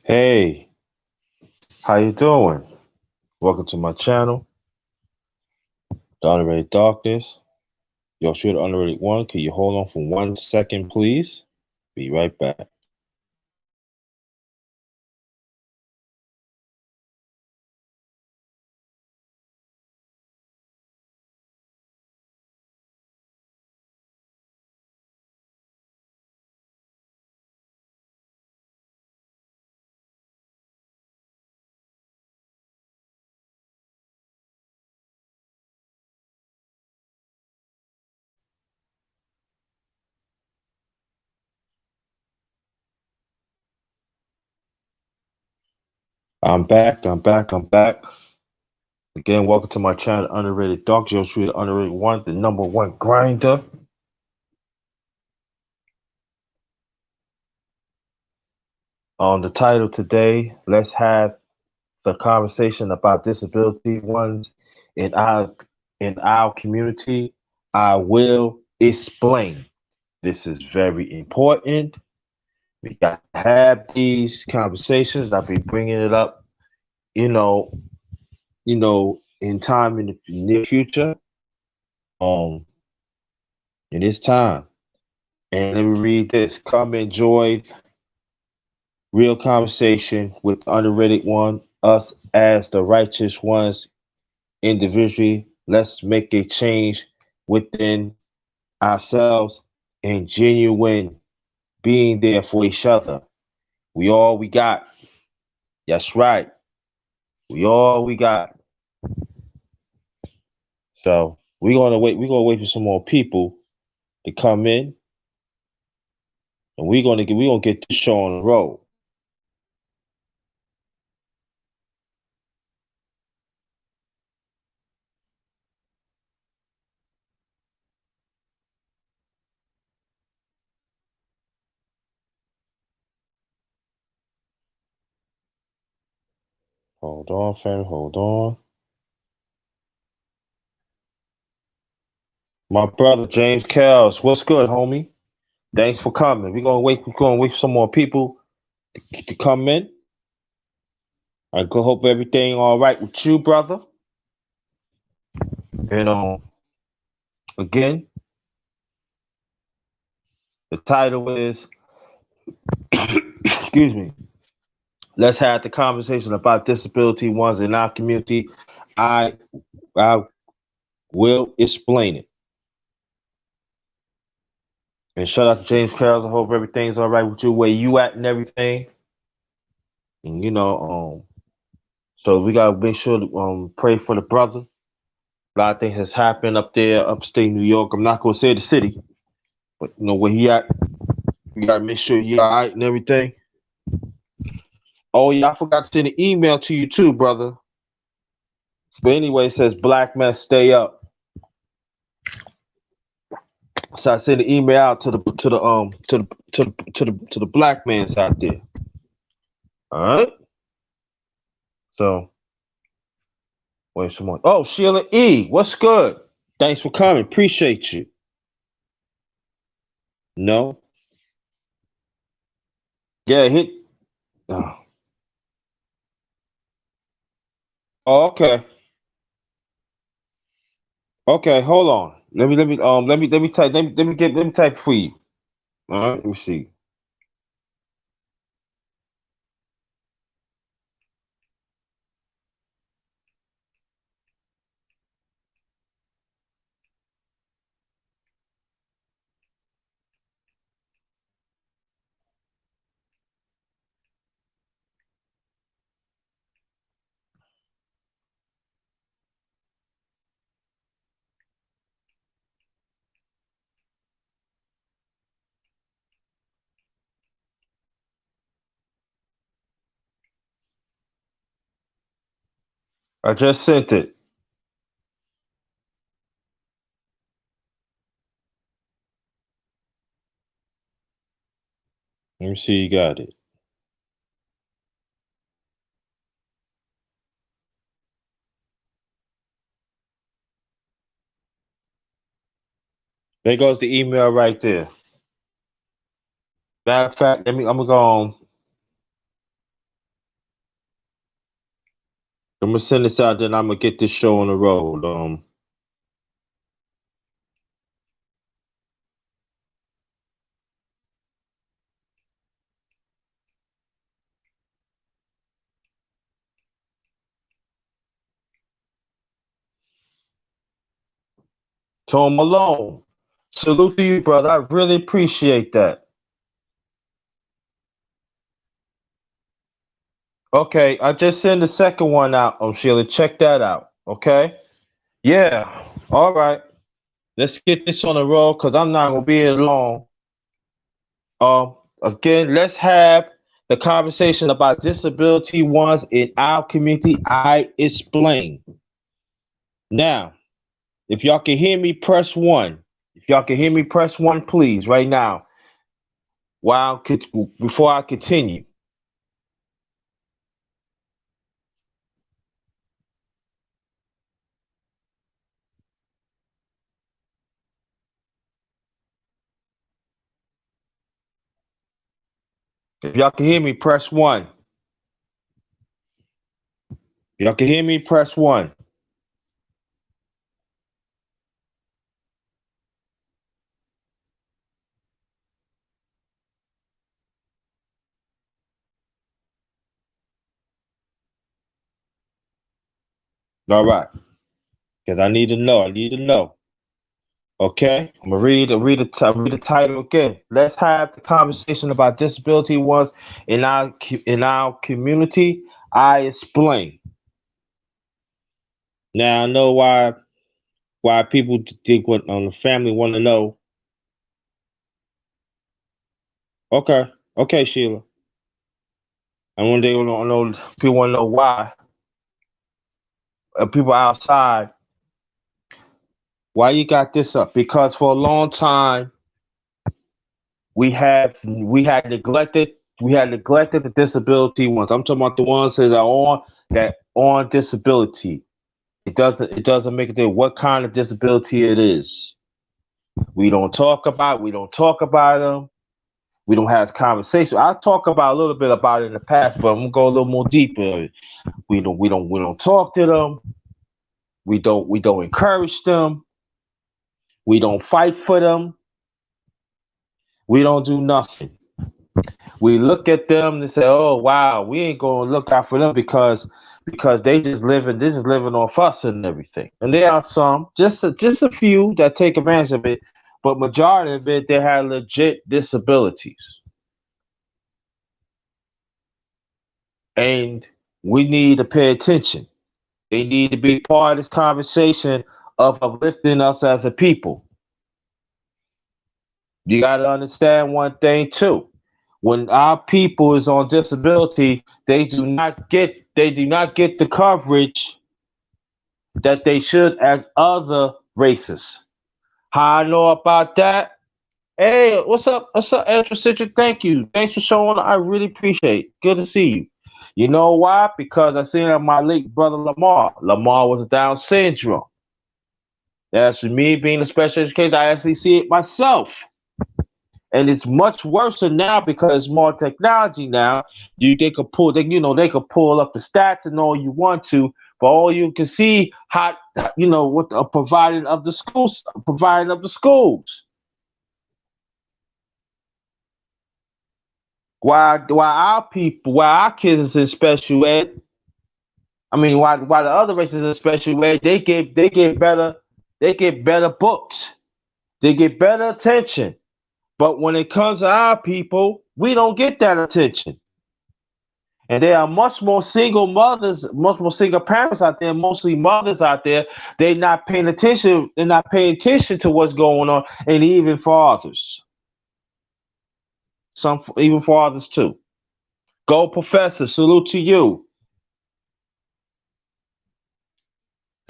Hey, how you doing? Welcome to my channel, The Underrated Darkness. Yo, shoot, Underrated One. Can you hold on for 1 second, please? Be right back. I'm back. I'm back. I'm back. Again, welcome to my channel, Underrated Dark. Yo, shoot, Underrated One, the number one grinder. On the title today, let's have the conversation about disability ones in our community. I will explain. This is very important. We got to have these conversations. I'll be bringing it up, you know, in time in the near future. Um, and it's time. And let me read this. Come enjoy real conversation with the underrated one, us as the righteous ones individually. Let's make a change within ourselves and genuine being there for each other. We all we got. That's right. We all we got. So we're gonna wait. We're gonna wait for some more people to come in, and we're gonna get the show on the road. Hold on, fam. Hold on. My brother James Kells, what's good, homie? Thanks for coming. We're gonna wait. We're gonna wait for some more people to come in. I hope everything all right with you, brother. And again, the title is excuse me. Let's have the conversation about disability ones in our community. I I will explain it. And shout out to James Carroll. I hope everything's all right with you, where you at and everything. And so we gotta make sure to pray for the brother. A lot of things has happened up there, upstate New York. I'm not gonna say the city, but where he at. We gotta make sure he all right and everything. Oh yeah, I forgot to send an email to you too, brother. But anyway, it says Black men stay up. So I sent an email out to the black mans out there. All right. So wait some more. Oh, Sheila E, what's good? Thanks for coming. Appreciate you. No. Yeah, hit. Oh, oh, okay. Okay, hold on. Let me type. Let me type for you. All right. Let me see. I just sent it. Let me see. You got it. There goes the email right there. Matter of fact, I'm gonna go on. I'm gonna send this out, then I'm gonna get this show on the road. Tom Malone, salute to you, brother. I really appreciate that. Okay, I just sent the second one out, Sheila. Check that out. Okay. Yeah. All right. Let's get this on the road because I'm not gonna be here long. Again, let's have the conversation about disability ones in our community. I explain. Now, if y'all can hear me, press one. If y'all can hear me, press one, please, right now. Before I continue. If y'all can hear me, press one. If y'all can hear me, press one. All right. Because I need to know. I need to know. Okay, I'm gonna read the title again. Let's have the conversation about disability ones in our community. I explain. Now I know why people think what on the family want to know. Okay, okay, Sheila. And when they want to know, people want to know why. People outside, why you got this up? Because for a long time we had neglected the disability ones. I'm talking about the ones that on disability. It doesn't make a difference what kind of disability it is. We don't talk about them. We don't have conversation. I'll talk about a little bit about it in the past, but I'm gonna go a little more deeper. We don't talk to them. We don't encourage them. We don't fight for them. We don't do nothing. We look at them and say, "Oh wow, we ain't gonna look out for them because they just living off us and everything." And there are some, just a few that take advantage of it, but majority of it they have legit disabilities, and we need to pay attention. They need to be part of this conversation of uplifting us as a people. You got to understand one thing too. When our people is on disability, they do not get the coverage that they should as other races. How I know about that? Hey, what's up? What's up, Citric? Thank you. Thanks for showing up. I really appreciate it. Good to see you. You know why? Because I seen my late brother Lamar. Lamar was Down syndrome. That's me being a special educator. I actually see it myself. And it's much worse now because more technology now. They could pull up the stats and all you want to, but all you can see what the providing of the schools. Why our kids is in special ed. I mean, why the other races in special ed, they get better books, they get better attention. But when it comes to our people, we don't get that attention. And there are much more single mothers, much more single parents out there, mostly mothers out there. They're not paying attention. They're not paying attention to what's going on, and even fathers. Some even fathers too. Go, professor. Salute to you.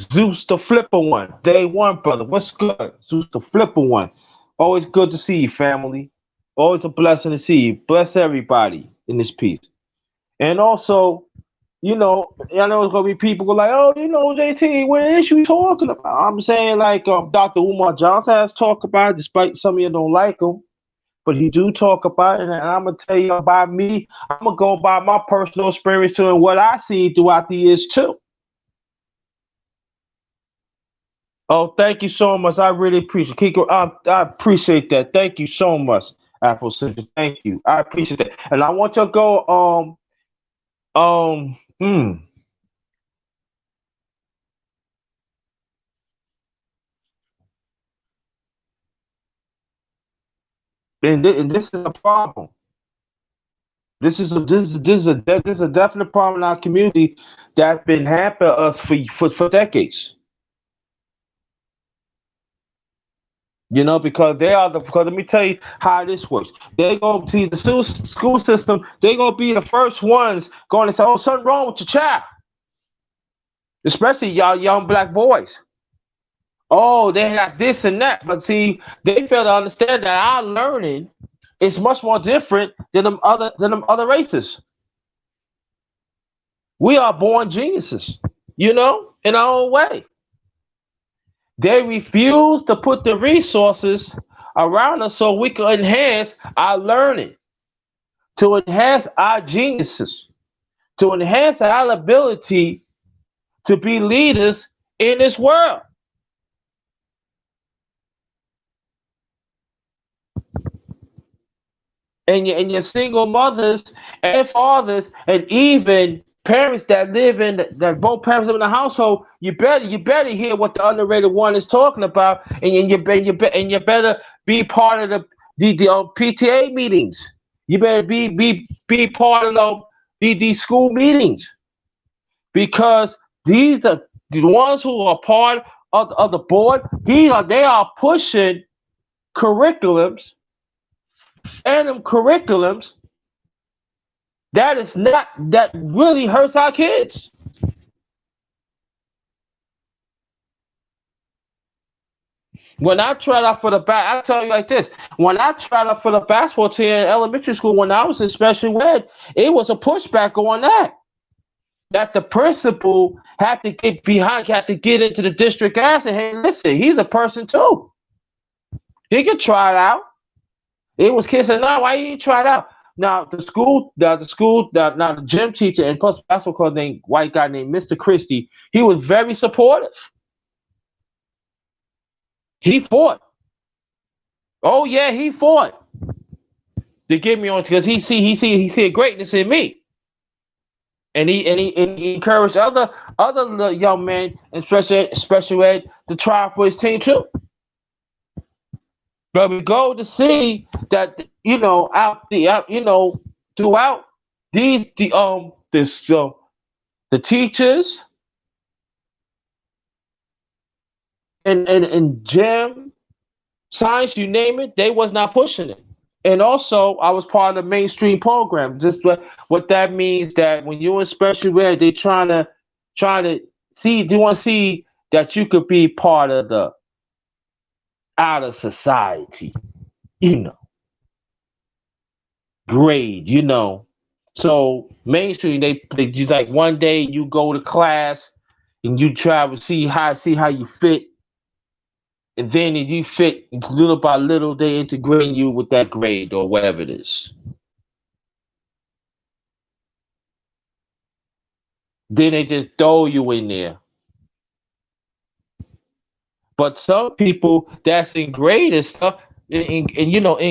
Zeus the Flipper one. Day one, brother. What's good? Zeus the Flipper one. Always good to see you, family. Always a blessing to see you. Bless everybody in this piece. And also, I know it's gonna be people go like, "Oh, JT, what is you talking about?" I'm saying like Dr. Umar Johnson has talked about it, despite some of you don't like him, but he do talk about it, and I'm gonna tell you about me. I'm gonna go by my personal experience too, and what I see throughout the years too. Oh, thank you so much. I really appreciate Kiko. I appreciate that. Thank you so much, Apple Central. Thank you. I appreciate that. And I want you to go um mm, and this is a problem. This is a definite problem in our community that's been hampering us for decades. Because because let me tell you how this works. They go to the school system. They gonna be the first ones going to say, "Oh, something wrong with your child," especially y'all young black boys. Oh, they got this and that. But see, they fail to understand that our learning is much more different than them other races. We are born geniuses, in our own way. They refuse to put the resources around us so we can enhance our learning, to enhance our geniuses, to enhance our ability to be leaders in this world. And your single mothers and fathers and even parents that live in that both parents live in the household, you better hear what the underrated one is talking about, and you better be part of the PTA meetings. You better be part of the school meetings, because these are the ones who are part of the board. They are pushing curriculums, and them curriculums that really hurts our kids. When I tried out for I tell you like this: when I tried out for the basketball team in elementary school, when I was in special ed, it was a pushback on that. That the principal had to get into the district and say, "Hey, listen, he's a person too. He can try it out." It was kids saying, "No, why you ain't try it out?" Now now the gym teacher and plus basketball coach named white guy named Mr. Christie, he was very supportive. He fought. Oh yeah, he fought to get me on because he see a greatness in me, and he encouraged other young men in special ed to try for his team too. But we go to see that throughout the teachers and gym science, you name it, they was not pushing it. And also, I was part of the mainstream program. Just what that means, that when you're in special ed, they trying to see. Do you want to see that you could be part of the outer society? You know, grade. So mainstream, they just like one day you go to class and you try to see how you fit, and then if you fit little by little, they integrate you with that grade or whatever it is. Then they just throw you in there. But some people that's in grade and stuff, in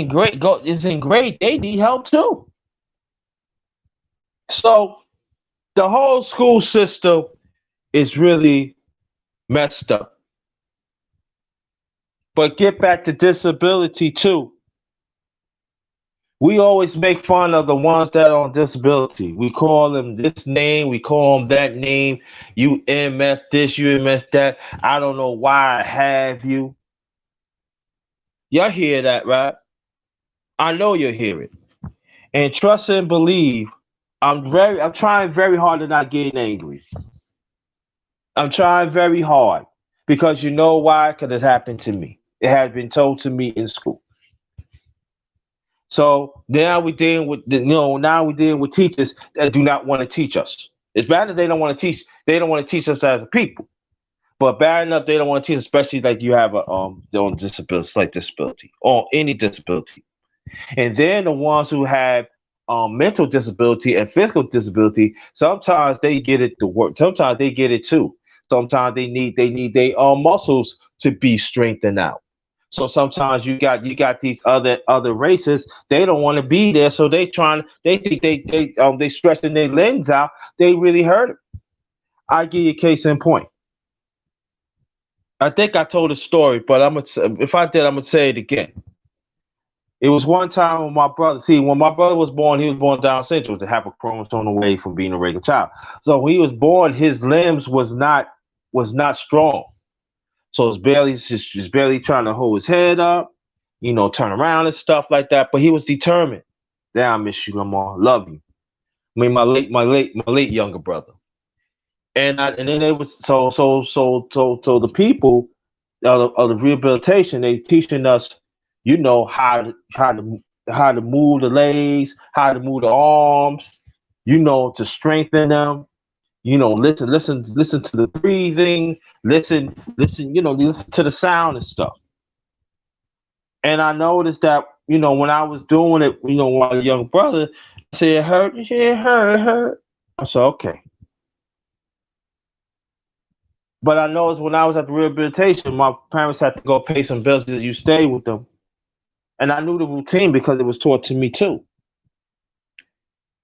grade is in grade, they need help too. So the whole school system is really messed up. But get back to disability too. We always make fun of the ones that are on disability. We call them this name, we call them that name. You MF this, you MF that. I don't know why I have you. Y'all hear that, right? I know you'll hear it. And trust and believe, I'm trying very hard to not get angry. I'm trying very hard because you know why? Because it happened to me. It has been told to me in school. So now we're dealing with teachers that do not want to teach us. It's bad that they don't want to teach. They don't want to teach us as a people. But bad enough they don't want to teach, especially like you have a disability, slight disability, or any disability. And then the ones who have mental disability and physical disability, sometimes they get it to work. Sometimes they get it too. Sometimes they need their muscles to be strengthened out. So sometimes you got these other races. They don't want to be there, so they think they stretching their limbs out. They really hurt it. I give you a case in point. I think I told a story, but if I did, I'm gonna say it again. It was one time when my brother, see, when my brother was born, he was born Down syndrome, to have a chromosome away from being a regular child. So when he was born, his limbs was not strong. So it's barely trying to hold his head up, turn around and stuff like that. But he was determined. Damn, I miss you, Lamar. Love you. I mean, my late younger brother. And then they was so the people of the rehabilitation, they teaching us, how to move the legs, how to move the arms, to strengthen them. Listen to the breathing, listen to the sound and stuff. And I noticed that, when I was doing it, while a young brother, I said, it hurt, he said, it hurt. I said, okay. But I noticed when I was at the rehabilitation, my parents had to go pay some bills because you stay with them. And I knew the routine because it was taught to me too.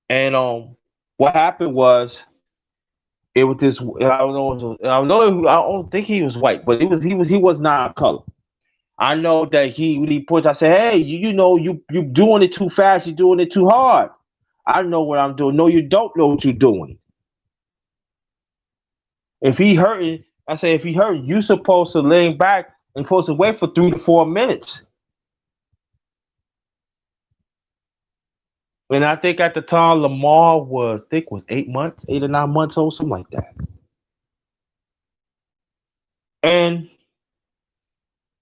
And what happened was, it was this. I don't think he was white, but he was not color. I know that when he puts, I said, hey, you doing it too fast. You're doing it too hard. I know what I'm doing. No, you don't know what you're doing. If he hurting, I say, if he hurting, you supposed to lean back and supposed to wait for 3 to 4 minutes. And I think at the time Lamar was 8 months, 8 or 9 months old, something like that. And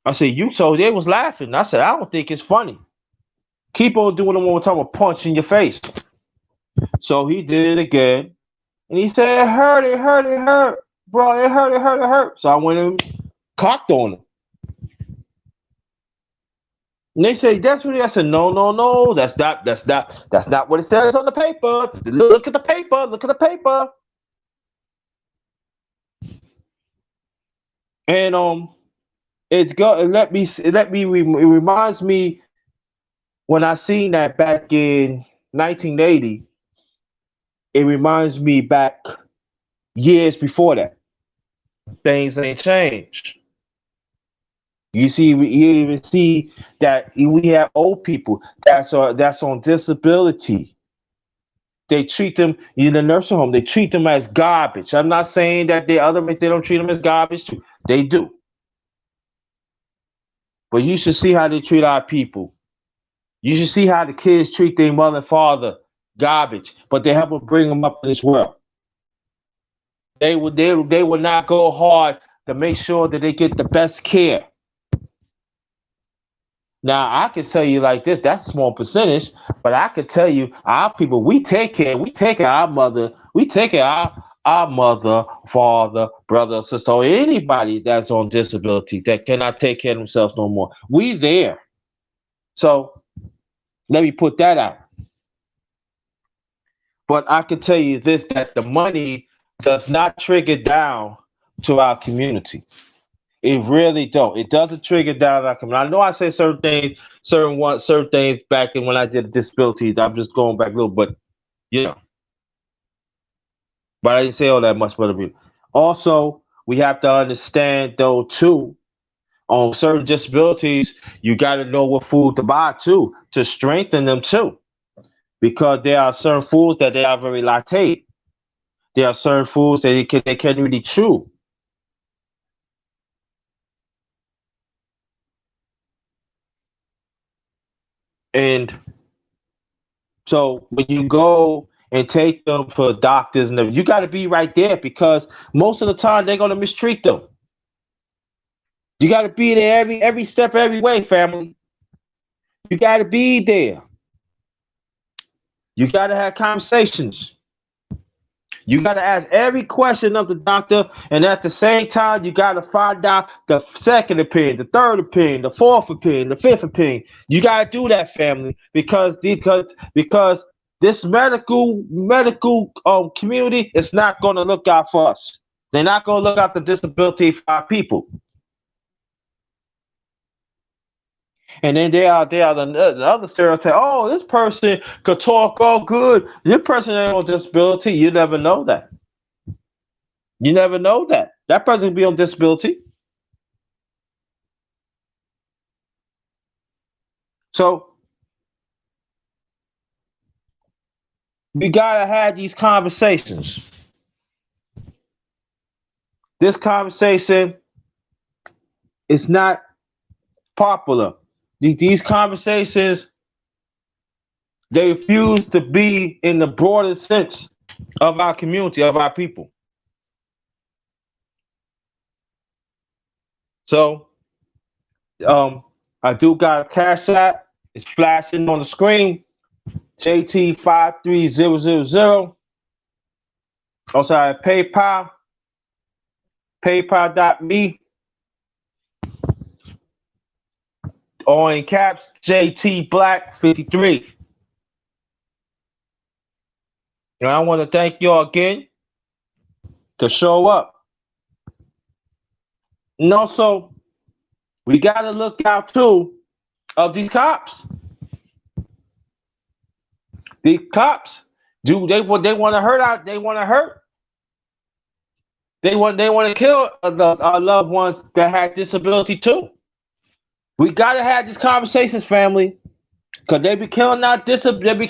I said, so they was laughing. I said, I don't think it's funny. Keep on doing it one more time, I'll punch in your face. So he did it again. And he said, it hurt, bro, it hurt. So I went and cocked on him. And they say, that's what I said, no, that's not what it says on the paper. Look at the paper. And it reminds me when I seen that back in 1980. It reminds me back years before that. Things ain't changed. You even see that we have old people that's on disability. They treat them in the nursing home. They treat them as garbage. I'm not saying that they don't treat them as garbage too. They do. But you should see how they treat our people. You should see how the kids treat their mother and father, garbage. But they help them bring them up in this world. They would not go hard to make sure that they get the best care. Now I can tell you like this, that's a small percentage, but I can tell you our people, we take care of our mother, we take care of our mother, father, brother, sister, or anybody that's on disability that cannot take care of themselves no more. We there. So let me put that out. But I can tell you this, that the money does not trigger down to our community. It really don't. It doesn't trigger down our community. I know I say certain things back in when I did disabilities. I'm just going back a little, but yeah. But I didn't say all that much, brother. Also, we have to understand though too, on certain disabilities, you got to know what food to buy too to strengthen them too, because there are certain foods that they are very lactate. There are certain foods that they can't really chew. And so when you go and take them for doctors and you got to be right there because most of the time they're gonna mistreat them. You got to be there every step, every way, family. You got to be there. You got to have conversations. You got to ask every question of the doctor, and at the same time, you got to find out the second opinion, the third opinion, the fourth opinion, the fifth opinion. You got to do that, family, because this medical community is not going to look out for us. They're not going to look out the disability for our people. And then they are the other stereotype. Oh, this person could talk all good. This person ain't on disability. You never know that. You never know that. That person could be on disability. So we gotta have these conversations. This conversation is not popular. These conversations, they refuse to be in the broader sense of our community, of our people. So I do got a cash app. It's flashing on the screen. JT53000. Also I have PayPal. PayPal.me. All in caps, JT Black 53. And I want to thank y'all again to show up. And also, we got to look out too of these cops. These cops, do they want to hurt out? They want to hurt. They want to kill our loved ones that had disability too. We got to have these conversations, family, because they be killing our disability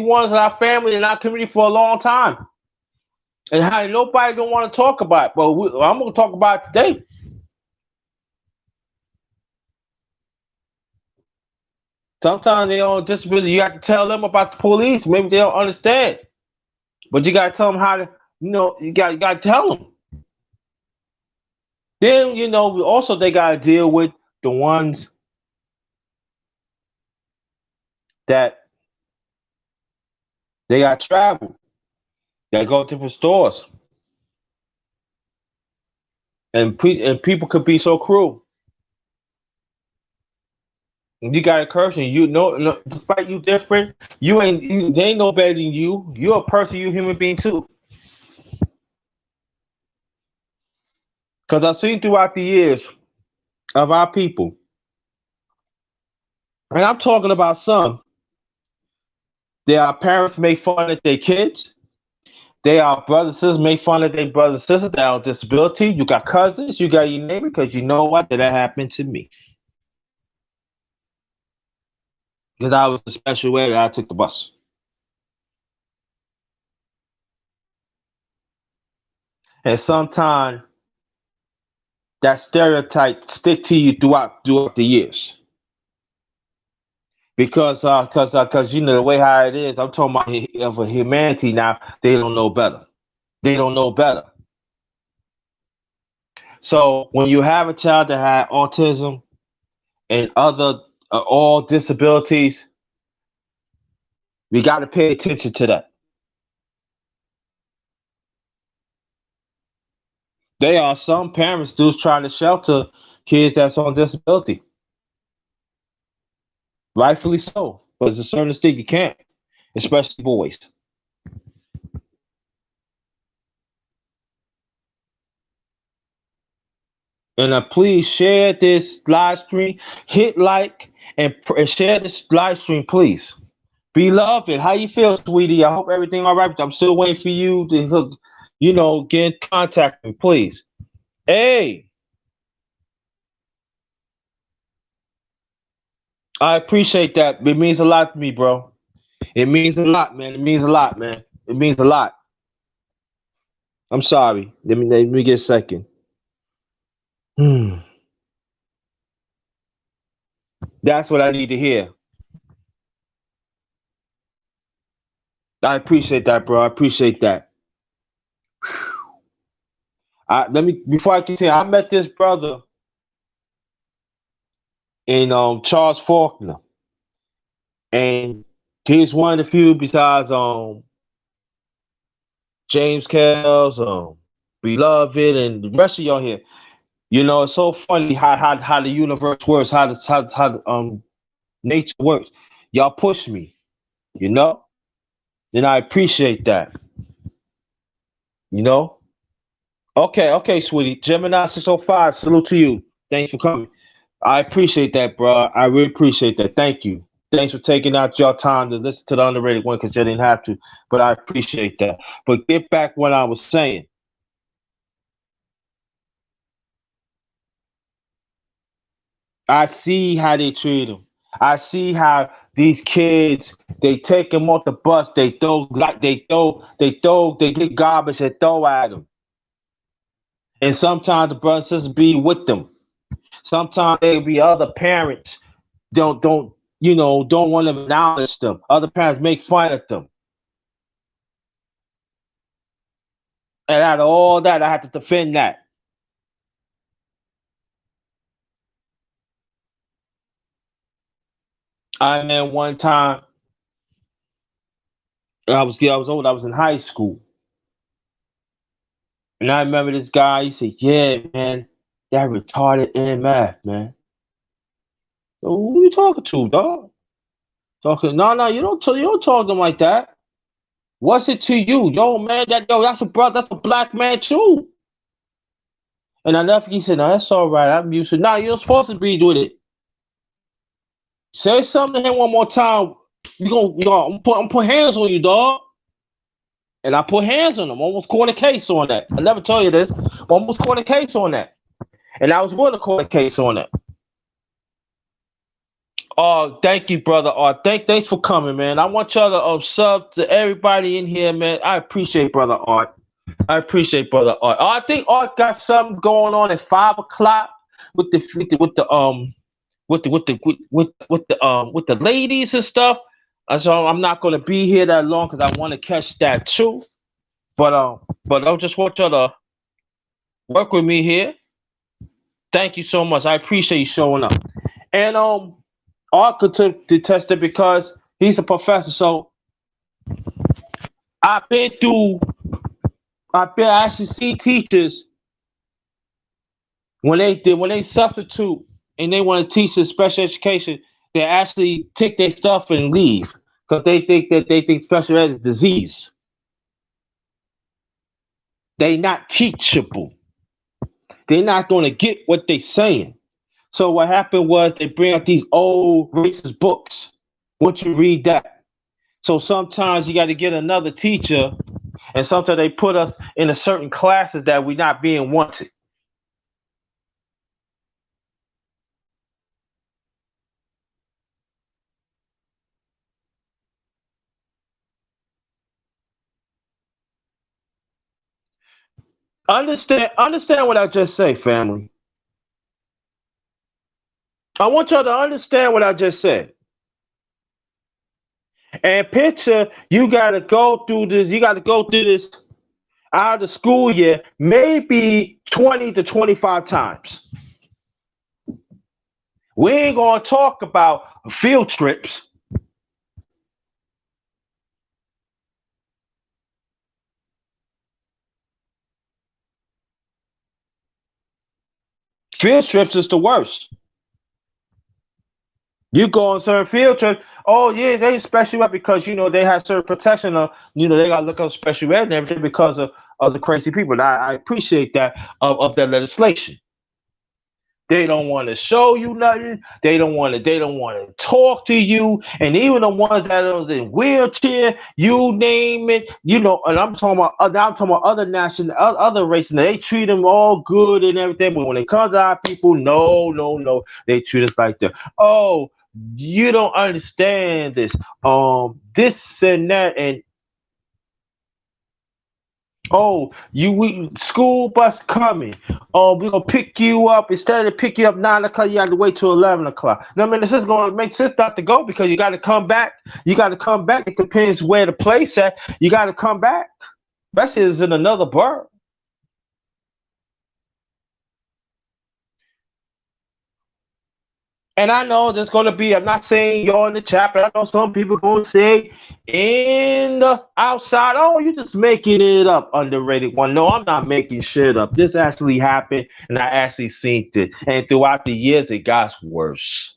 ones in our family and our community for a long time. And how nobody don't want to talk about it, but I'm going to talk about it today. Sometimes they on disability. You have to tell them about the police. Maybe they don't understand, but you got to tell them how to. You got to tell them. Then also they got to deal with the ones that they got travel. They go to different stores, and people could be so cruel. You got to encourage them. Despite you different, they ain't no better than you. You're a person. You're a human being too. Because I've seen throughout the years of our people, and I'm talking about some. Their parents make fun of their kids. Their brothers and sisters make fun of their brothers and sisters that are on disability. You got cousins. You got your neighbor. Because you know what? That happened to me. Because I was a special way that I took the bus. And sometimes that stereotype stick to you throughout the years. Because the way how it is, I'm talking about of humanity now. They don't know better. They don't know better. So when you have a child that had autism and other all disabilities, we got to pay attention to that. There are some parents who's trying to shelter kids that's on disability. Rightfully so. But there's a certain extent you can't, especially boys. And please share this live stream. Hit like and share this live stream, please. Beloved, how you feel, sweetie? I hope everything all right. I'm still waiting for you to, get in contact with me, please. Hey, I appreciate that. It means a lot to me, bro. It means a lot, man. It means a lot, man. It means a lot. I'm sorry. Let me get a second. That's what I need to hear. I appreciate that, bro. I appreciate that. Before I continue. I met this brother in Charles Faulkner, and he's one of the few besides James Kells, Beloved, and the rest of y'all here. It's so funny how the universe works, how nature works. Y'all push me, and I appreciate that. Okay, sweetie. Gemini 605, salute to you. Thanks for coming. I appreciate that, bro. I really appreciate that. Thank you. Thanks for taking out your time to listen to the underrated one because you didn't have to, but I appreciate that. But get back what I was saying. I see how they treat them. I see how these kids they take them off the bus. They get garbage and throw at them. And sometimes the brothers be with them. Sometimes there be other parents don't don't want to acknowledge them. Other parents make fun of them. And out of all that, I have to defend that. I remember one time I was old. I was in high school, and I remember this guy. He said, "Yeah, man, that retarded in math, man." So who you talking to, dog? Talking? No, no, you don't talk to them like that. What's it to you, yo, man? That's a brother. That's a black man too. And I never. He said, "No, that's all right. I'm used to." No, you're supposed to be doing it. Say something to him one more time. I'm put hands on you, dog. And I put hands on him. Almost caught a case on that. I never told you this, but almost caught a case on that. And I was going to court a case on that. Oh, thank you, brother. Thanks for coming, man. I want y'all to sub to everybody in here, man. I appreciate brother Art. I appreciate brother Art. I think Art got something going on at 5 o'clock with with the ladies and stuff. So I'm not gonna be here that long because I want to catch that too. But I just want y'all to work with me here. Thank you so much. I appreciate you showing up. And Art could detest it because he's a professor. So I've been through. I actually see teachers when they substitute and they want to teach in special education, they actually take their stuff and leave because they think special ed is disease. They not teachable. They're not going to get what they're saying. So what happened was they bring out these old racist books. Once you read that, so sometimes you got to get another teacher, and sometimes they put us in a certain classes that we're not being wanted. Understand what I just say, family. I want y'all to understand what I just said. And picture you got to go through this. You got to go through this out of the school year, maybe 20 to 25 times. We ain't gonna talk about field trips. Field trips is the worst. You go on certain field trips. Oh yeah, they special ed because they have certain protection. They got to look up special ed and everything because of the crazy people. And I appreciate that of that legislation. They don't want to show you nothing. They don't want to. They don't want to talk to you. And even the ones that are in wheelchair, you name it. And I'm talking about. I'm talking about other national, other races. They treat them all good and everything. But when it comes to our people, no, no, no. They treat us like that. Oh, you don't understand this. This and that, and oh, school bus coming. Oh, we're gonna pick you up. Instead of pick you up 9 o'clock, you have to wait till 11 o'clock. Now, I mean, this is gonna make sense not to go because you got to come back. You got to come back. It depends where the place at. You got to come back. Especially is in another borough. And I know there's gonna be. I'm not saying you're in the chat, but I know some people gonna say in the outside. Oh, you just making it up, underrated one. No, I'm not making shit up. This actually happened, and I actually seen it. And throughout the years, it got worse.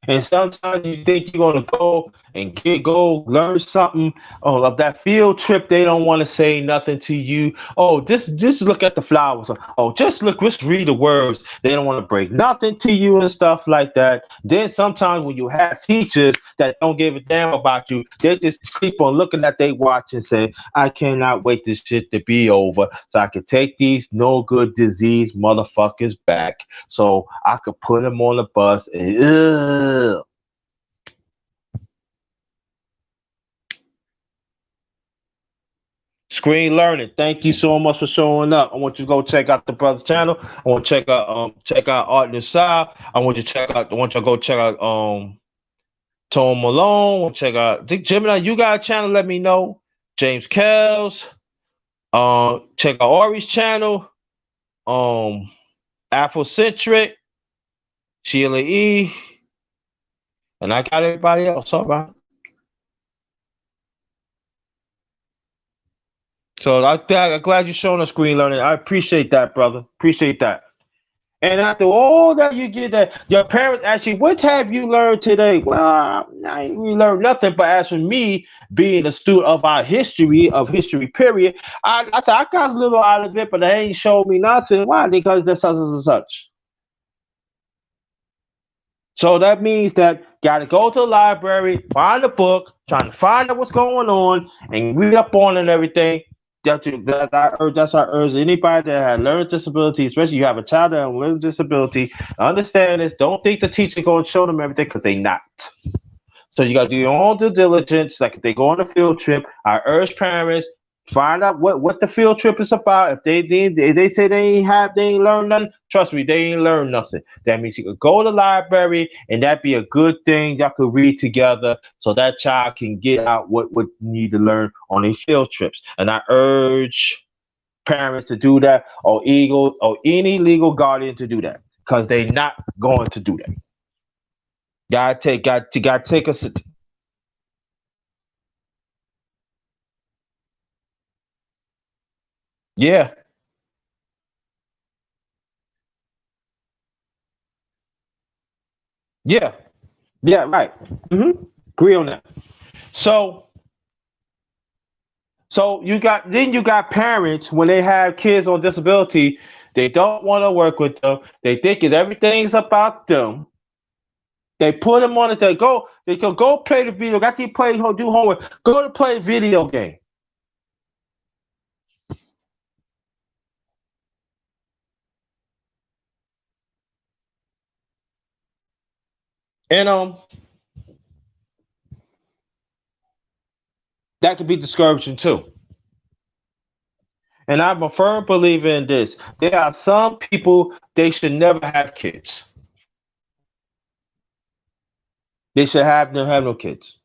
And sometimes you think you're gonna go and go learn something. Oh, of that field trip, they don't want to say nothing to you. Oh, just look at the flowers. Oh, just read the words. They don't want to break nothing to you and stuff like that. Then sometimes when you have teachers that don't give a damn about you, they just keep on looking at their watch and say, I cannot wait this shit to be over so I could take these no good disease motherfuckers back so I could put them on the bus and ugh. Screen Learning, thank you so much for showing up. I want you to go check out the brother's channel. I want to check out Art and Style. I want you to go check out Tone Malone. I want to check out Gemini. You got a channel, let me know. James Kells. Check out Ori's channel. Afrocentric, Sheila E. And I got everybody else. All right. So I'm glad you're showing us Screen Learning. I appreciate that, brother. Appreciate that. And after all that you get that, your parents actually, what have you learned today? Well, I ain't really learned nothing. But as for me, being a student of our history period, I said I got a little out of it, but they ain't showed me nothing. Why? Because there's such and such. So that means that got to go to the library, find a book, trying to find out what's going on, and read up on it and everything. That's I urge anybody that has learning disability, especially you have a child that has learning disability, understand this. Don't think the teacher going to show them everything because they not. So you got to do your own due diligence. Like if they go on a field trip, I urge parents find out what the field trip is about. If they say they ain't learned nothing, trust me, they ain't learned nothing. That means you could go to the library and that be a good thing y'all could read together so that child can get out what you need to learn on these field trips. And I urge parents to do that or any legal guardian to do that because they not going to do that. Gotta take us. Yeah, yeah, yeah, right. Agree on that. So, you got parents when they have kids on disability, they don't want to work with them. They think that everything's about them. They put them on it. They can go play the video. Got to play, do homework. Go to play a video game. And that could be discouraging too. And I'm a firm believer in this. There are some people they should never have kids. They should have no kids.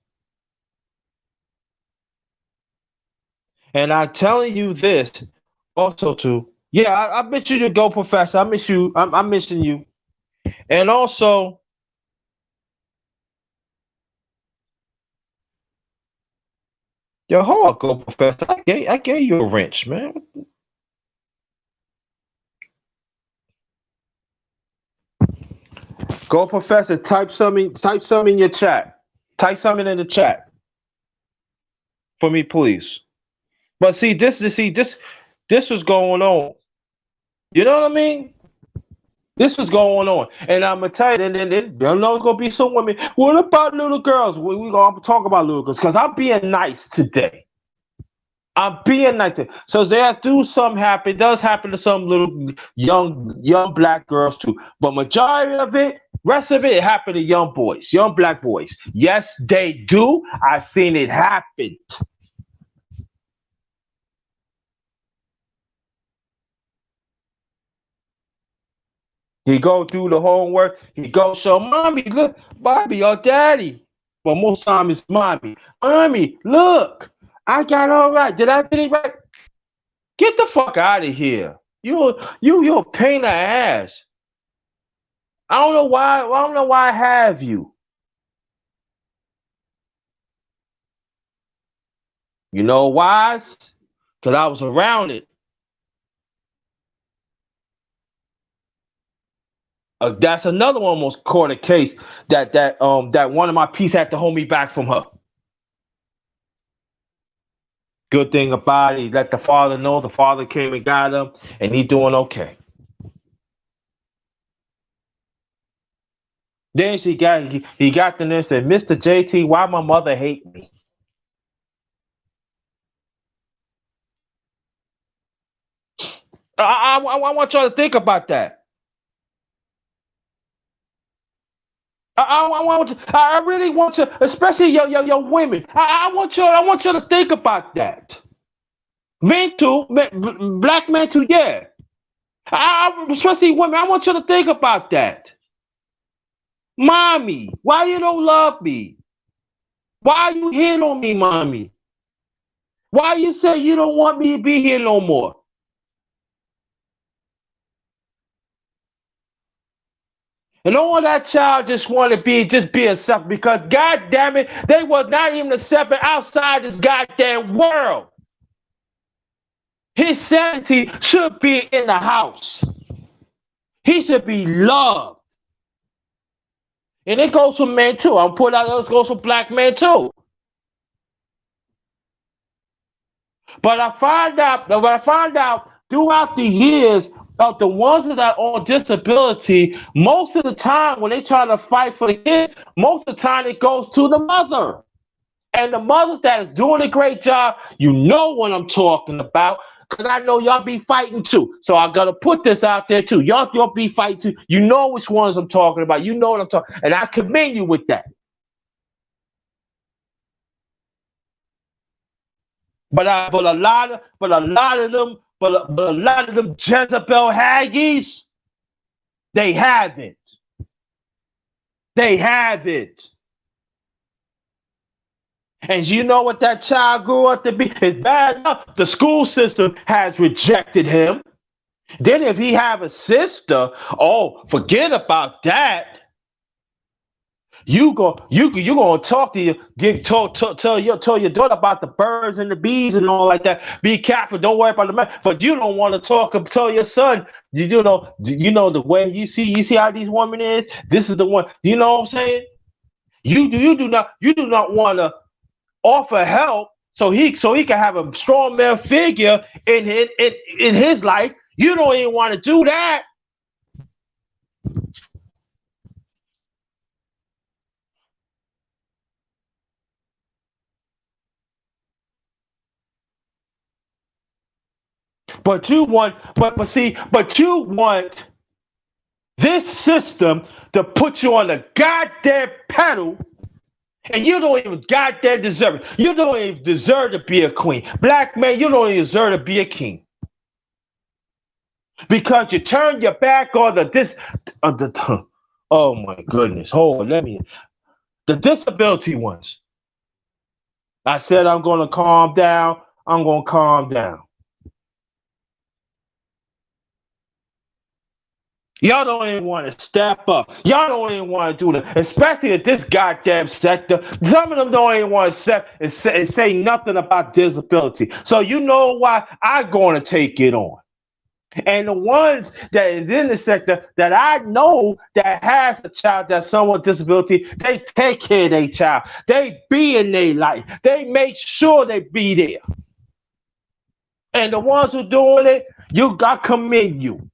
And I'm telling you this also too. Yeah, I miss you to go, Professor. I miss you. I'm missing you. And also, yo, hold on, go, Professor. I gave you a wrench, man. Go, Professor. Type something. Type something in your chat. Type something in the chat for me, please. But this was going on. You know what I mean? This was going on, and I'm gonna tell you, then there know gonna be some women. What about little girls? We gonna talk about little girls because I'm being nice today. I'm being nice. So there do some happen. It does happen to some little young black girls too. But majority of it, rest of it happen to young boys, young black boys. Yes, they do. I've seen it happen. He go do the homework. He go show mommy, look, Bobby or daddy. But most time it's mommy. Mommy, look, I got all right. Did I get it right? Get the fuck out of here. You're a pain in the ass. I don't know why. I don't know why I have you. You know why? Because I was around it. That's another one almost caught a case that one of my peeps had to hold me back from her. Good thing about it, he let the father know. The father came and got him, and he doing okay. Then he got the and said, Mr. JT, why my mother hate me? I want y'all to think about that. I really want you, especially your women. I want you to think about that. Men too, black men too, yeah. Especially women. I want you to think about that. Mommy, why you don't love me? Why you hit on me, mommy? Why you say you don't want me to be here no more? And all that child just want to be accepted because God damn it, they was not even accepted outside this goddamn world. His sanity should be in the house. He should be loved. And it goes for men too. I'm putting out it goes for black men too. But I find out throughout the years of the ones that are on disability, most of the time when they try to fight for the kids, most of the time it goes to the mother. And the mothers that is doing a great job, you know what I'm talking about. Because I know y'all be fighting too. So I got to put this out there too. Y'all be fighting too. You know which ones I'm talking about. You know what I'm talking. And I commend you with that. But a lot of them Jezebel Haggies, they have it. They have it. And you know what that child grew up to be? It's bad enough the school system has rejected him. Then if he have a sister, oh, forget about that. You gonna talk to you, tell your daughter about the birds and the bees and all like that. Be careful, don't worry about the man. But you don't want to tell your son. You know the way you see how these women is. This is the one. You know what I'm saying? You do not want to offer help so he can have a strong male figure in his life. You don't even want to do that. But you want this system to put you on the goddamn pedal, and you don't even goddamn deserve it. You don't even deserve to be a queen. Black man, you don't even deserve to be a king. Because you turn your back on oh my goodness. Hold on, the disability ones. I said I'm gonna calm down. I'm gonna calm down. Y'all don't even want to step up. Y'all don't even want to do that, especially at this goddamn sector. Some of them don't even want to say nothing about disability. So you know why I'm going to take it on. And the ones that is in the sector that I know that has a child that's somewhat disability, they take care of their child. They be in their life. They make sure they be there. And the ones who doing it, I commend you.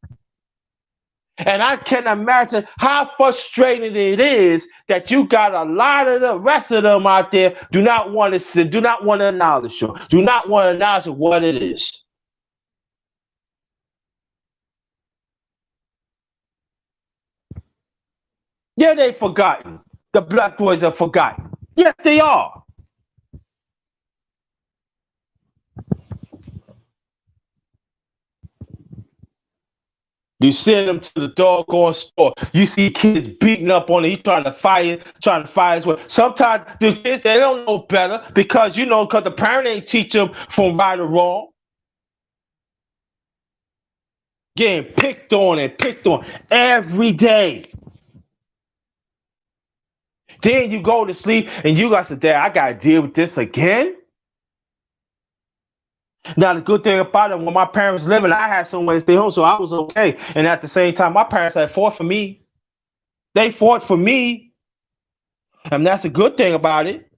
And I can imagine how frustrating it is that you got a lot of the rest of them out there do not want to acknowledge you, do not want to acknowledge what it is. Yeah, they forgotten. The black boys are forgotten. Yes, they are. You send them to the doggone store. You see kids beating up on it. He's trying to fight his way. Sometimes the kids, they don't know better because the parent ain't teach them from right or wrong. Getting picked on every day. Then you go to sleep and you got to say, Dad, I got to deal with this again. Now, the good thing about it, when my parents living, I had somewhere to stay home, so I was okay. And at the same time, my parents had fought for me. They fought for me, and that's a good thing about it.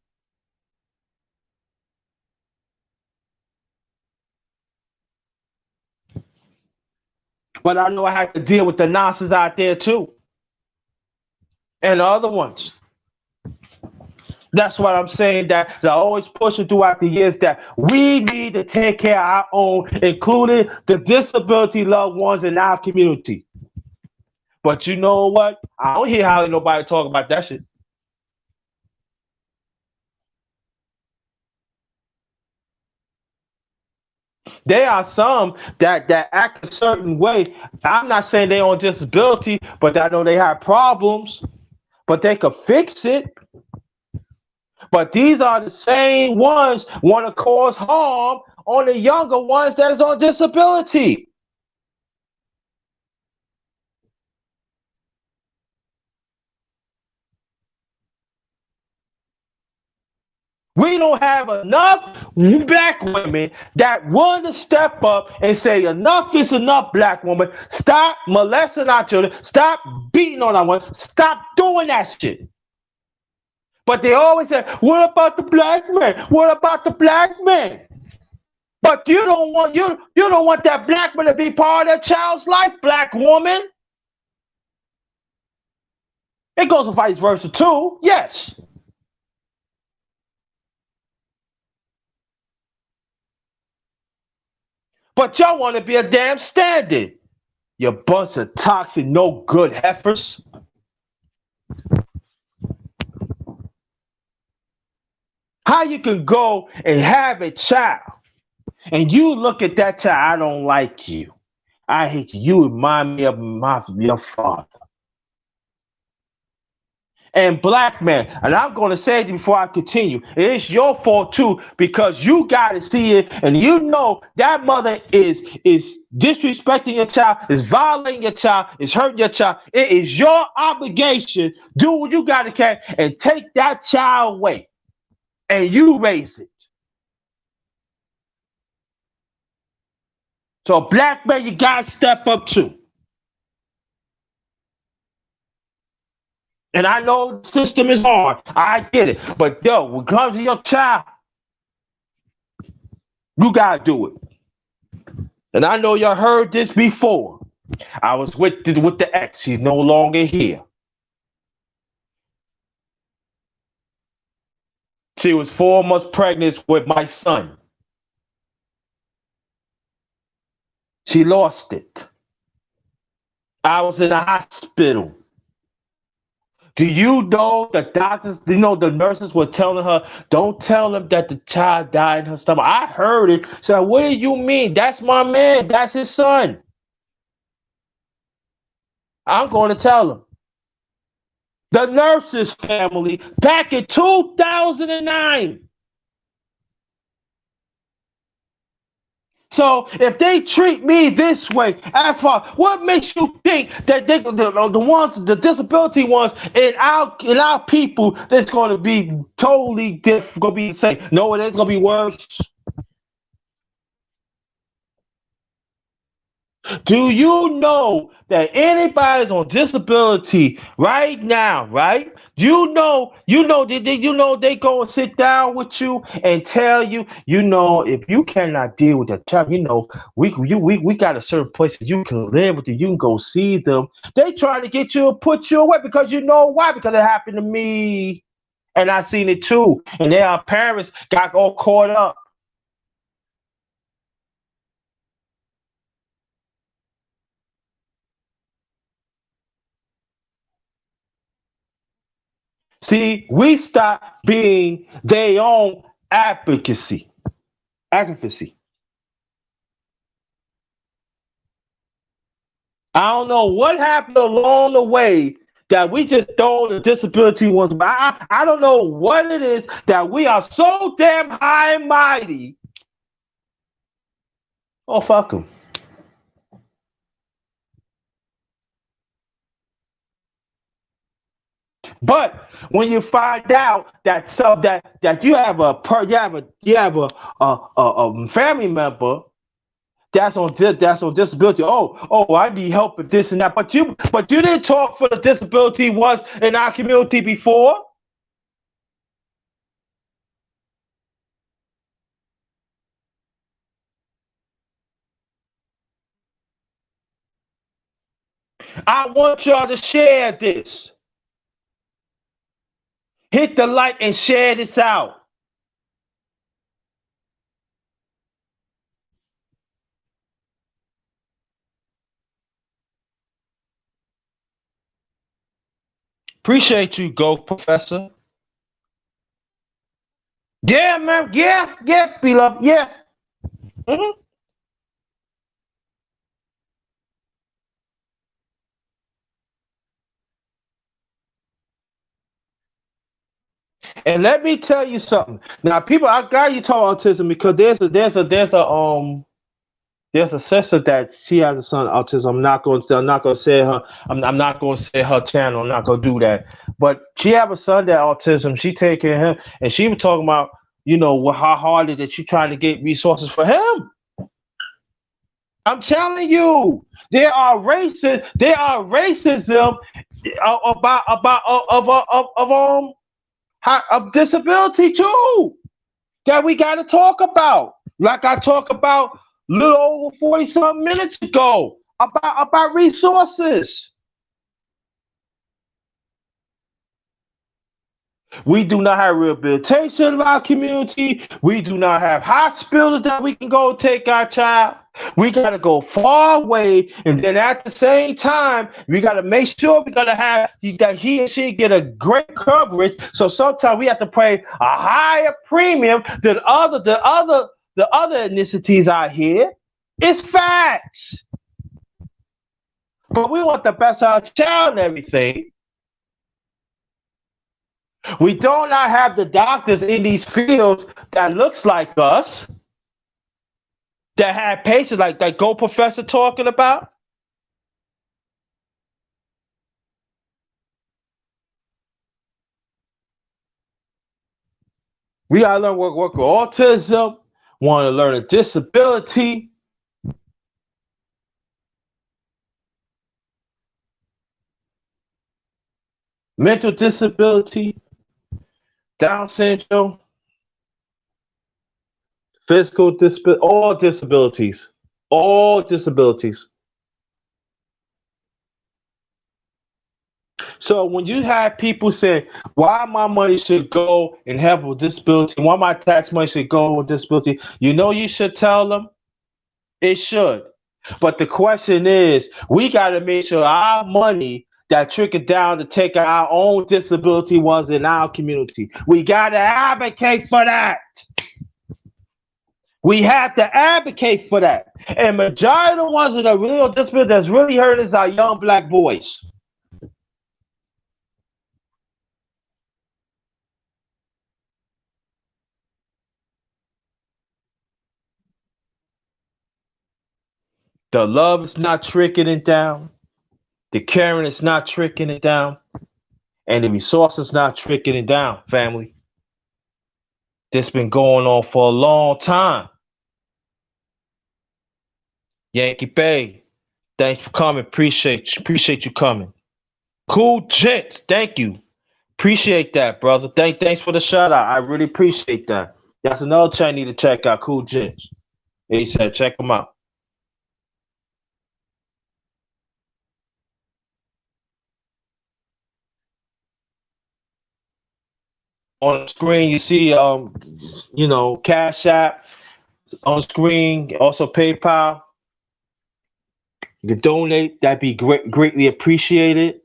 But I know I had to deal with the nonsense out there too, and the other ones. That's what I'm saying. That they're always pushing throughout the years that we need to take care of our own, including the disability loved ones in our community. But you know what? I don't hear how nobody talk about that shit. There are some that act a certain way. I'm not saying they on disability, but I know they have problems, but they could fix it. But these are the same ones want to cause harm on the younger ones that's on disability. We don't have enough black women that want to step up and say enough is enough, black woman. Stop molesting our children. Stop beating on our women. Stop doing that shit. But they always say, what about the black man? What about the black man? But you don't want that black man to be part of that child's life, black woman. It goes vice versa too. Yes. But y'all want to be a damn standard. You bunch of toxic, no good heifers. How you can go and have a child and you look at that child, I don't like you. I hate you. You remind me of your father. And black man, and I'm going to say it before I continue, it's your fault too because you got to see it, and you know that mother is disrespecting your child, is violating your child, is hurting your child. It is your obligation. Do what you got to can and take that child away, and you raise it. So black man, you got to step up too. And I know the system is hard. I get it. But yo, when it comes to your child, you gotta do it. And I know y'all heard this before. I was with the ex. She's no longer here. She was 4 months pregnant with my son. She lost it. I was in the hospital. Do you know the doctors, the nurses were telling her, don't tell them that the child died in her stomach. I heard it. So what do you mean? That's my man. That's his son. I'm going to tell him. The nurses family back in 2009. So if they treat me this way, as far what makes you think that the ones, the disability ones in our people, that's going to be totally different, going to be the same? No, it ain't going to be worse. Do you know that anybody's on disability right now, right? They go and sit down with you and tell you, if you cannot deal with the child, we got a certain place that you can live with, you can go see them. They try to get you to put you away because you know why? Because it happened to me. And I seen it too. And then our parents got all caught up. See, we stop being their own advocacy. Advocacy. I don't know what happened along the way that we just throw the disability ones. But I don't know what it is that we are so damn high and mighty. Oh, fuck them. But when you find out that you have a family member That's on disability. Oh, I need help with this and that. But you didn't talk for the disability ones in our community before. I want y'all to share this. Hit the like and share this out. Appreciate you, Go Professor. Yeah, man. Yeah, beloved. Yeah. Mhm. And let me tell you something. Now, people, I got you talk autism because there's a sister that she has a son autism. I'm not going to say her. I'm not going to say her channel. I'm not going to do that. But she have a son that autism. She take care of him, and she was talking about how hard it is that she trying to get resources for him. I'm telling you, there are racism of disability too that we got to talk about. Like I talked about a little over 40 some minutes ago about resources. We do not have rehabilitation in our community. We do not have hospitals that we can go take our child. We got to go far away, and then at the same time, we got to make sure we got to have that he or she get a great coverage. So sometimes we have to pay a higher premium than the other ethnicities out here. It's facts. But we want the best out of our child and everything. We do not have the doctors in these fields that looks like us, that have patients like that Go Professor talking about. We gotta learn work with autism, want to learn a disability, mental disability, Down syndrome, physical disability, all disabilities. All disabilities. So when you have people say, why my money should go and help with disability, why my tax money should go with disability, you should tell them it should. But the question is, we got to make sure our money that trickle down to take our own disability ones in our community. We got to advocate for that. We have to advocate for that. And majority of the ones that are real disability that's really hurt is our young black boys. The love is not trickling down. The caring is not trickling down. And the resources not trickling down, family. This been going on for a long time. Yankee Bay, thanks for coming. Appreciate you coming. Cool Gents, thank you. Appreciate that, brother. Thanks for the shout out. I really appreciate that. That's another channel you need to check out. Cool Gents. He said, check them out. On the screen, you see, Cash App on the screen. Also, PayPal. You can donate. That'd be greatly appreciated.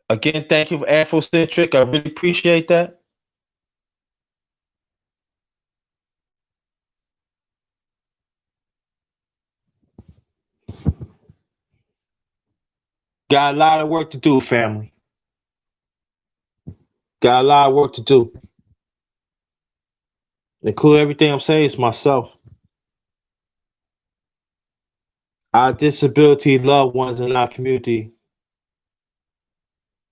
Again, thank you for Afrocentric. I really appreciate that. Got a lot of work to do, family. Got a lot of work to do. Include everything I'm saying is myself. Our disability loved ones in our community,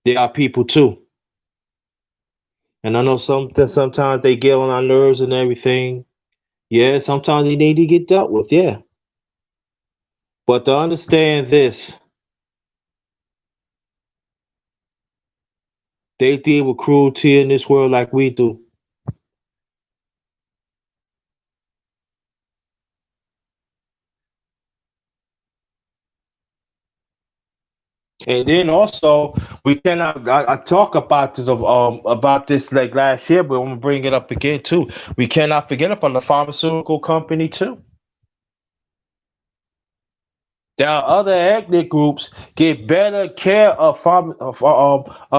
they are people too. And I know sometimes they get on our nerves and everything. Yeah, sometimes they need to get dealt with. Yeah, but to understand this, they deal with cruelty in this world like we do. And then also we cannot. I talk about this like last year, but I'm gonna bring it up again too. We cannot forget about the pharmaceutical company too. There are other ethnic groups get better care of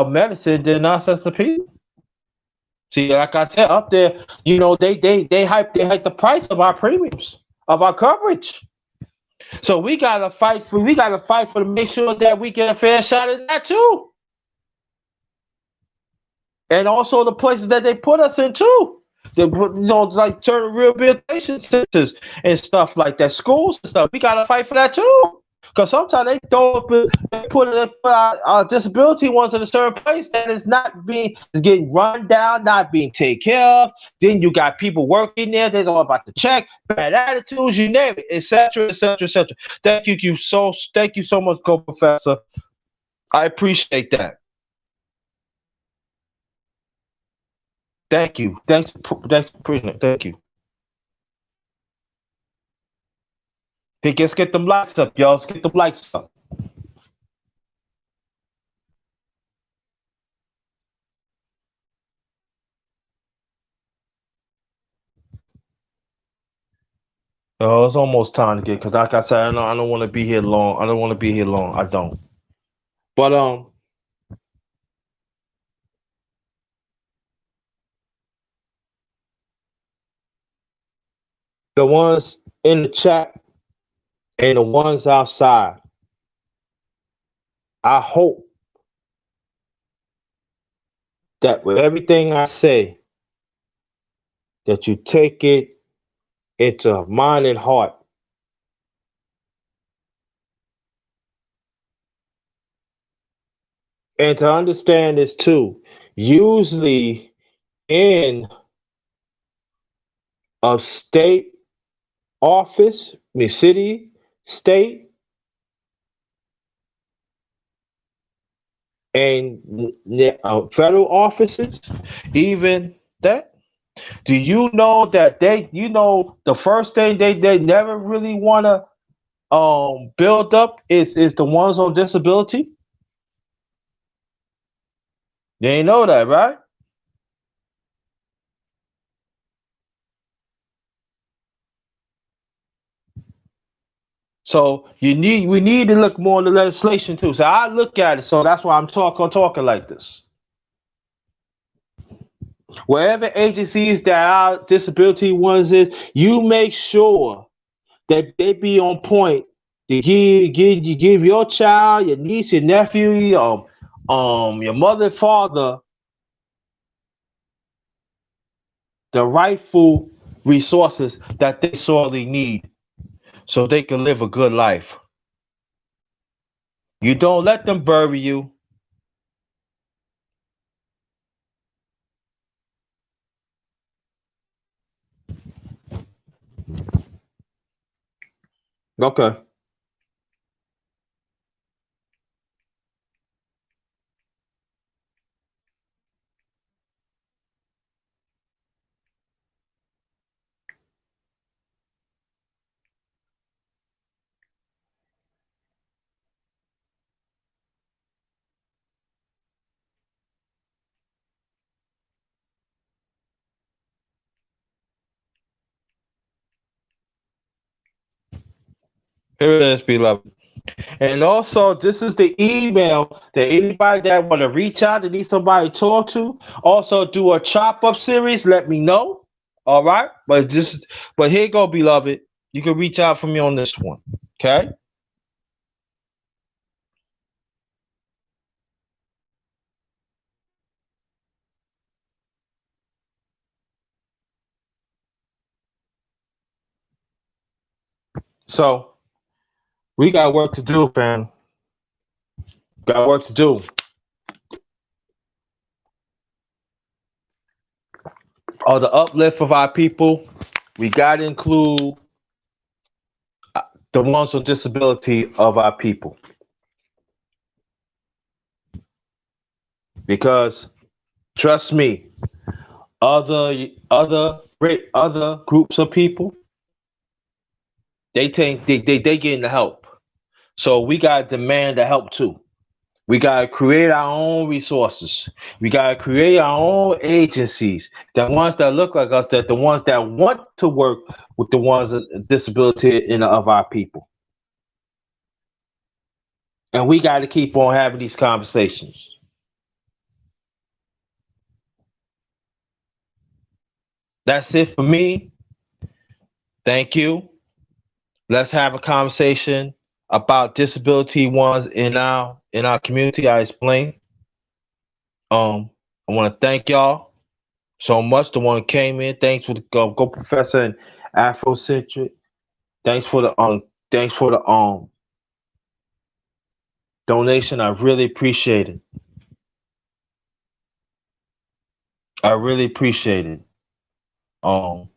medicine than us as the people. See, like I said up there, they hype the price of our premiums of our coverage. So we gotta fight for to make sure that we get a fair shot at that too. And also the places that they put us in too. They put, like certain rehabilitation centers and stuff like that, schools and stuff. We gotta fight for that too. Because sometimes they put our disability ones in a certain place that is getting run down, not being taken care of. Then you got people working there, they know about the check, bad attitudes, you name it, etc., etc., etc. Thank you so much, co-professor. I appreciate that. Thank you. Thanks, appreciate it. Thank you. Hey, let's get them likes up, y'all. Let's get them likes up. Oh, it's almost time to get because, like I said, I don't want to be here long. I don't want to be here long. I don't. But the ones in the chat and the ones outside, I hope that with everything I say, that you take it into mind and heart, and to understand this too. Usually in a state office, city, state, and federal offices, even that. Do you know that the first thing they never really want to build up is the ones on disability? You ain't know that, right? So we need to look more into legislation too. So I look at it. So that's why I'm talking like this. Wherever agencies that our disability ones is, you make sure that they be on point to give your child, your niece, your nephew, your mother and father the rightful resources that they sorely need so they can live a good life. You don't let them bury you. Okay. Here it is, beloved. And also, this is the email that anybody that want to reach out and need somebody to talk to. Also, do a chop up series. Let me know. All right, but here you go, beloved. You can reach out for me on this one. Okay. So we got work to do, fam. Got work to do. or the uplift of our people, we got to include the ones with disability of our people. Because trust me, other groups of people, they think they getting the help. So we gotta demand the help too. We gotta create our own resources. We gotta create our own agencies. The ones that look like us, that the ones that want to work with the ones with disability of our people. And we gotta keep on having these conversations. That's it for me. Thank you. Let's have a conversation about disability ones in our community. I explained. I want to thank y'all so much. The one who came in. Thanks for the go professor and Afrocentric. Thanks for the donation. I really appreciate it. I really appreciate it. Um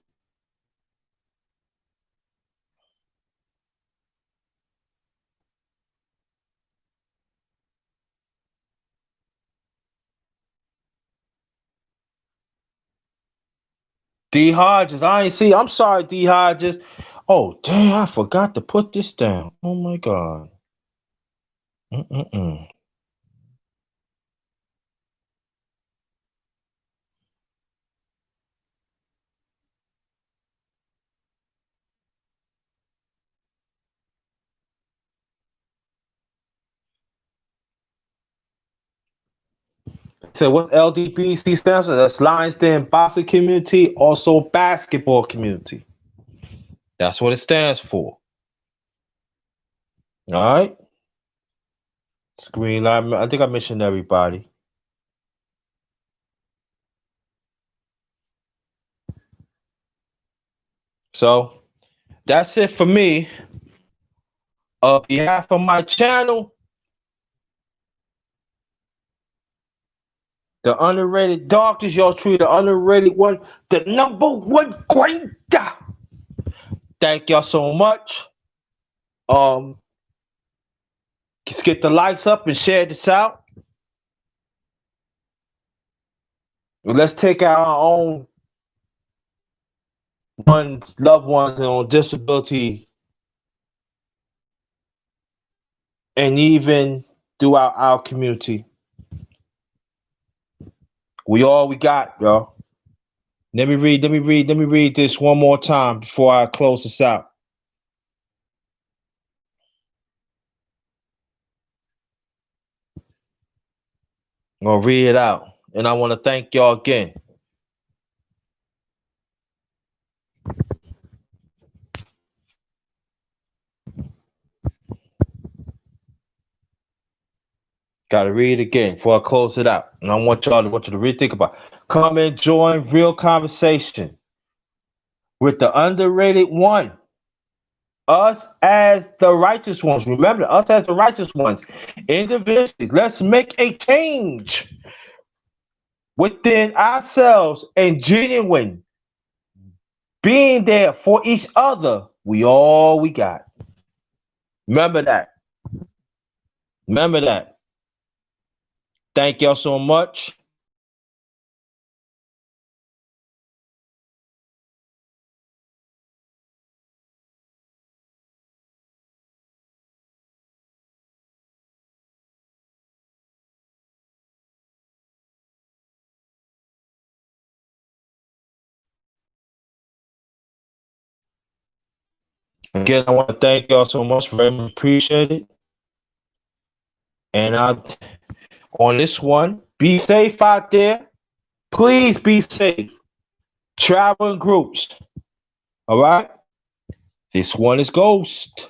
D Hodges, I ain't see. I'm sorry, D Hodges. Oh damn, I forgot to put this down. Oh my god. Mm-mm-mm. So what LDBC stands for? That's Lions Den Boxing Community, also basketball community. That's what it stands for. All right. Screen live. I think I mentioned everybody. So that's it for me. On behalf of my channel, the underrated doctors, y'all treat the underrated one, the number one great doc. Thank y'all so much. Let's get the lights up and share this out. Let's take out our own loved ones on disability, and even throughout our community. We all we got, y'all. Let me read this one more time before I close this out. I'm gonna read it out. And I want to thank y'all again. Gotta read it again before I close it out. And I want you to really think about it. Come and join real conversation with the underrated one. Us as the righteous ones. Remember, us as the righteous ones. Individually, let's make a change within ourselves and genuine being there for each other. We all we got. Remember that. Remember that. Thank y'all so much. Again, I want to thank y'all so much. Very much appreciate it. And on this one, be safe out there. Please be safe. Travel in groups. All right. This one is Ghost.